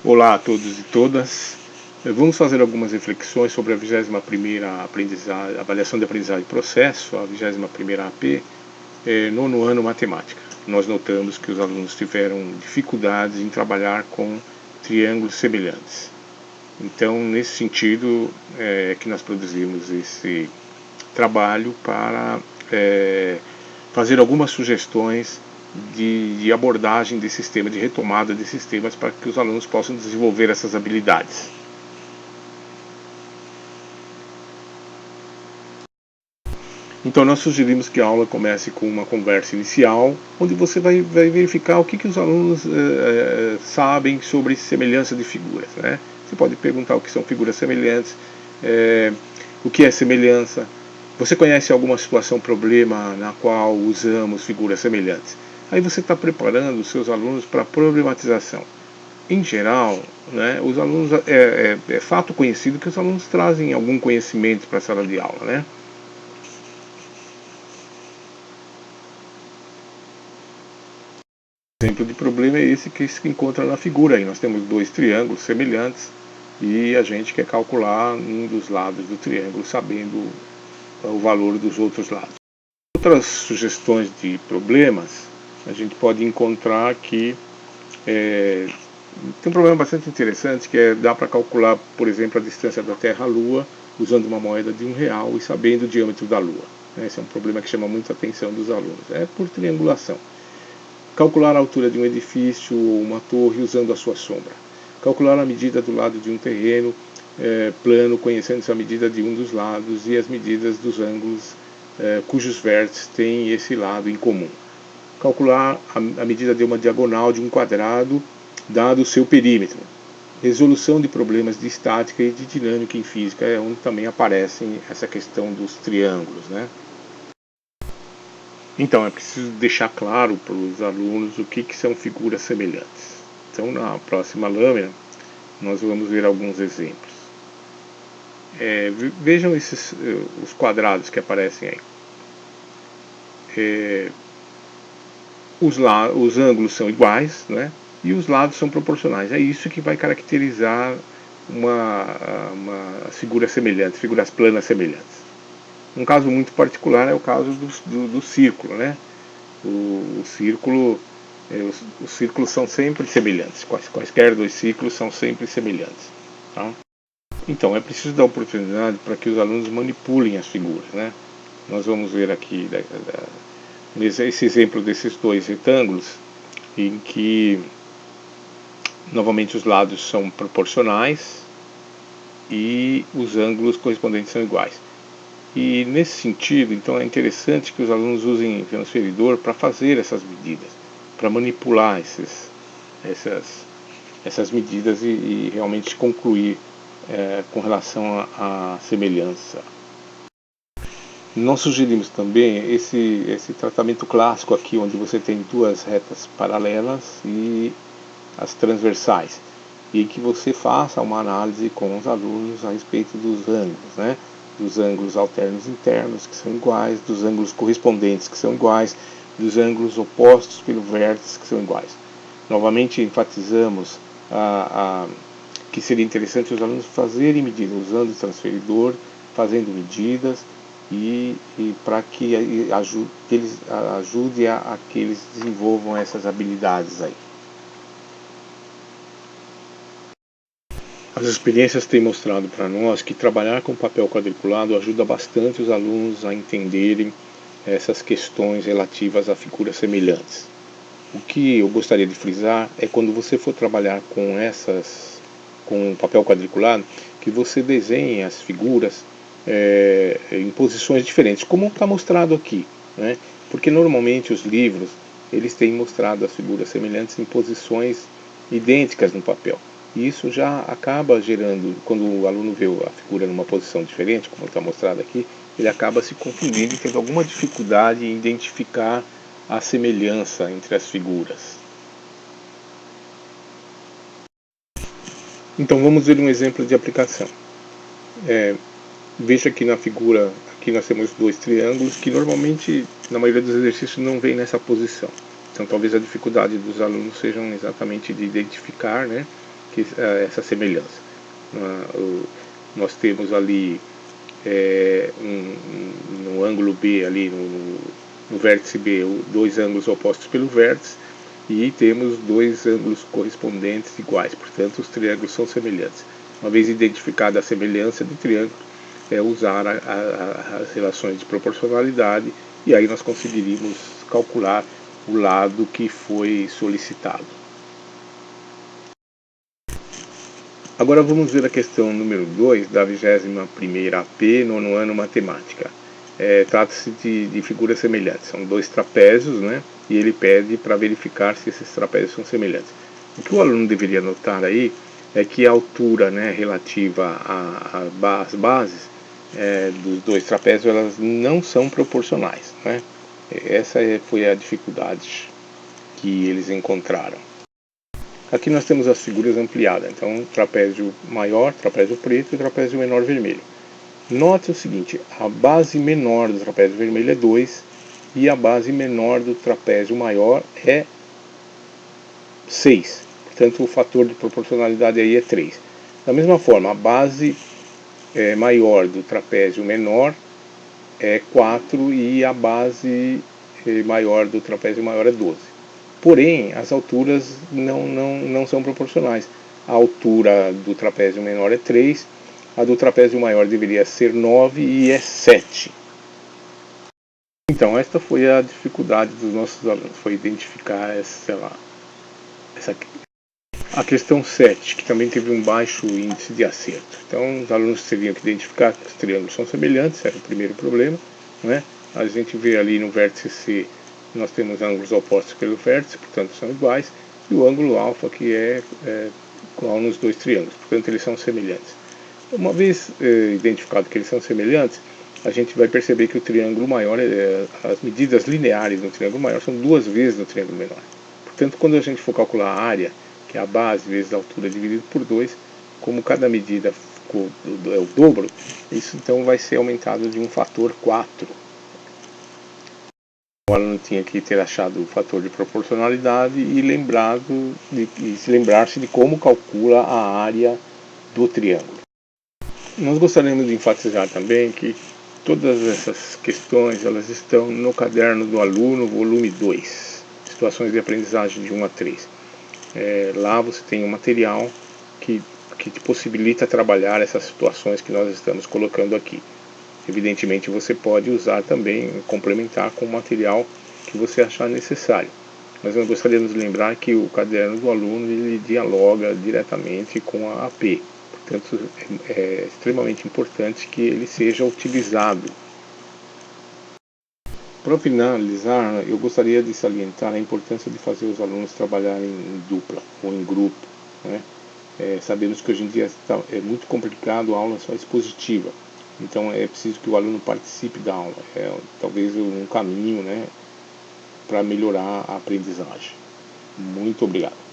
Olá a todos e todas. Vamos fazer algumas reflexões sobre a 21ª avaliação de aprendizagem de processo, a 21ª AP, nono ano matemática. Nós notamos que os alunos tiveram dificuldades em trabalhar com triângulos semelhantes. Então, nesse sentido, que nós produzimos esse trabalho para fazer algumas sugestões de abordagem de sistema, de retomada de sistemas para que os alunos possam desenvolver essas habilidades. Então nós sugerimos que a aula comece com uma conversa inicial, onde você vai verificar o que os alunos sabem sobre semelhança de figuras, né? Você pode perguntar o que são figuras semelhantes, o que é semelhança. Você conhece alguma situação, problema na qual usamos figuras semelhantes? Aí você está preparando os seus alunos para a problematização. Em geral, né, os alunos é fato conhecido que os alunos trazem algum conhecimento para a sala de aula, né? Exemplo de problema é esse que se encontra na figura aí. Nós temos dois triângulos semelhantes e a gente quer calcular um dos lados do triângulo sabendo o valor dos outros lados. Outras sugestões de problemas, a gente pode encontrar que tem um problema bastante interessante, que dá para calcular, por exemplo, a distância da Terra à Lua usando uma moeda de R$1 e sabendo o diâmetro da Lua. Esse é um problema que chama muito a atenção dos alunos. É por triangulação. Calcular a altura de um edifício ou uma torre usando a sua sombra. Calcular a medida do lado de um terreno plano, conhecendo-se a medida de um dos lados e as medidas dos ângulos cujos vértices têm esse lado em comum. Calcular a medida de uma diagonal de um quadrado, dado o seu perímetro. Resolução de problemas de estática e de dinâmica em física, é onde também aparecem essa questão dos triângulos, né? Então, é preciso deixar claro para os alunos o que são figuras semelhantes. Então, na próxima lâmina, nós vamos ver alguns exemplos. Vejam os quadrados que aparecem aí. Os ângulos são iguais, né? E os lados são proporcionais. É isso que vai caracterizar uma figura semelhante, figuras planas semelhantes. Um caso muito particular é o caso do círculo, né? Os círculos são sempre semelhantes. Quaisquer dois círculos são sempre semelhantes. Tá? Então, é preciso dar oportunidade para que os alunos manipulem as figuras, né? Nós vamos ver aqui esse exemplo desses dois retângulos, em que novamente os lados são proporcionais e os ângulos correspondentes são iguais. E nesse sentido, então é interessante que os alunos usem o transferidor para fazer essas medidas, para manipular essas medidas e realmente concluir com relação à semelhança. Nós sugerimos também esse tratamento clássico aqui, onde você tem duas retas paralelas e as transversais, e que você faça uma análise com os alunos a respeito dos ângulos, né? Dos ângulos alternos internos, que são iguais, dos ângulos correspondentes, que são iguais, dos ângulos opostos pelo vértice, que são iguais. Novamente enfatizamos que seria interessante os alunos fazerem medidas, usando o transferidor, fazendo medidas, e para que eles ajude a que eles desenvolvam essas habilidades aí. As experiências têm mostrado para nós que trabalhar com papel quadriculado ajuda bastante os alunos a entenderem essas questões relativas a figuras semelhantes. O que eu gostaria de frisar é quando você for trabalhar com papel quadriculado, que você desenhe as figuras em posições diferentes, como está mostrado aqui, né? Porque normalmente os livros eles têm mostrado as figuras semelhantes em posições idênticas no papel. E isso já acaba gerando, quando o aluno vê a figura numa posição diferente, como está mostrado aqui, ele acaba se confundindo e tendo alguma dificuldade em identificar a semelhança entre as figuras. Então vamos ver um exemplo de aplicação. Veja aqui na figura, aqui nós temos dois triângulos que normalmente, na maioria dos exercícios, não vem nessa posição. Então talvez a dificuldade dos alunos seja exatamente de identificar, né, essa semelhança. Nós temos ali no ângulo B, ali no vértice B, dois ângulos opostos pelo vértice, e temos dois ângulos correspondentes iguais, portanto os triângulos são semelhantes. Uma vez identificada a semelhança do triângulo, é usar as relações de proporcionalidade, e aí nós conseguiríamos calcular o lado que foi solicitado. Agora vamos ver a questão número 2 da 21ª AP, nono ano Matemática. Trata-se de figuras semelhantes, são dois trapézios, né? E ele pede para verificar se esses trapézios são semelhantes. O que o aluno deveria notar aí é que a altura, né, relativa às bases dos dois trapézios, elas não são proporcionais, né? Essa foi a dificuldade que eles encontraram. Aqui nós temos as figuras ampliadas, então trapézio maior, trapézio preto e trapézio menor vermelho. Note o seguinte, a base menor do trapézio vermelho é 2 e a base menor do trapézio maior é 6. Portanto, o fator de proporcionalidade aí é 3. Da mesma forma, a base maior do trapézio menor é 4 e a base maior do trapézio maior é 12. Porém, as alturas não são proporcionais. A altura do trapézio menor é 3, a do trapézio maior deveria ser 9 e é 7. Então, esta foi a dificuldade dos nossos alunos, foi identificar a questão 7, que também teve um baixo índice de acerto. Então, os alunos teriam que identificar que os triângulos são semelhantes, era o primeiro problema, né? A gente vê ali no vértice C, nós temos ângulos opostos pelo vértice, portanto são iguais, e o ângulo alfa, que é igual nos dois triângulos, portanto eles são semelhantes. Uma vez identificado que eles são semelhantes, a gente vai perceber que o triângulo maior, as medidas lineares do triângulo maior são 2 vezes do triângulo menor. Portanto, quando a gente for calcular a área, que é a base vezes a altura dividido por 2, como cada medida é o dobro, isso então vai ser aumentado de um fator 4. O aluno tinha que ter achado o fator de proporcionalidade e se lembrar-se de como calcula a área do triângulo. Nós gostaríamos de enfatizar também que todas essas questões elas estão no caderno do aluno, volume 2, situações de aprendizagem de 1 a 3. Lá você tem um material que te possibilita trabalhar essas situações que nós estamos colocando aqui. Evidentemente você pode usar também, complementar com o material que você achar necessário. Mas nós gostaríamos de lembrar que o caderno do aluno ele dialoga diretamente com a AP. Portanto, é extremamente importante que ele seja utilizado. Para finalizar, eu gostaria de salientar a importância de fazer os alunos trabalharem em dupla ou em grupo, né? Sabemos que hoje em dia é muito complicado a aula só expositiva, então é preciso que o aluno participe da aula, talvez um caminho, né, para melhorar a aprendizagem. Muito obrigado.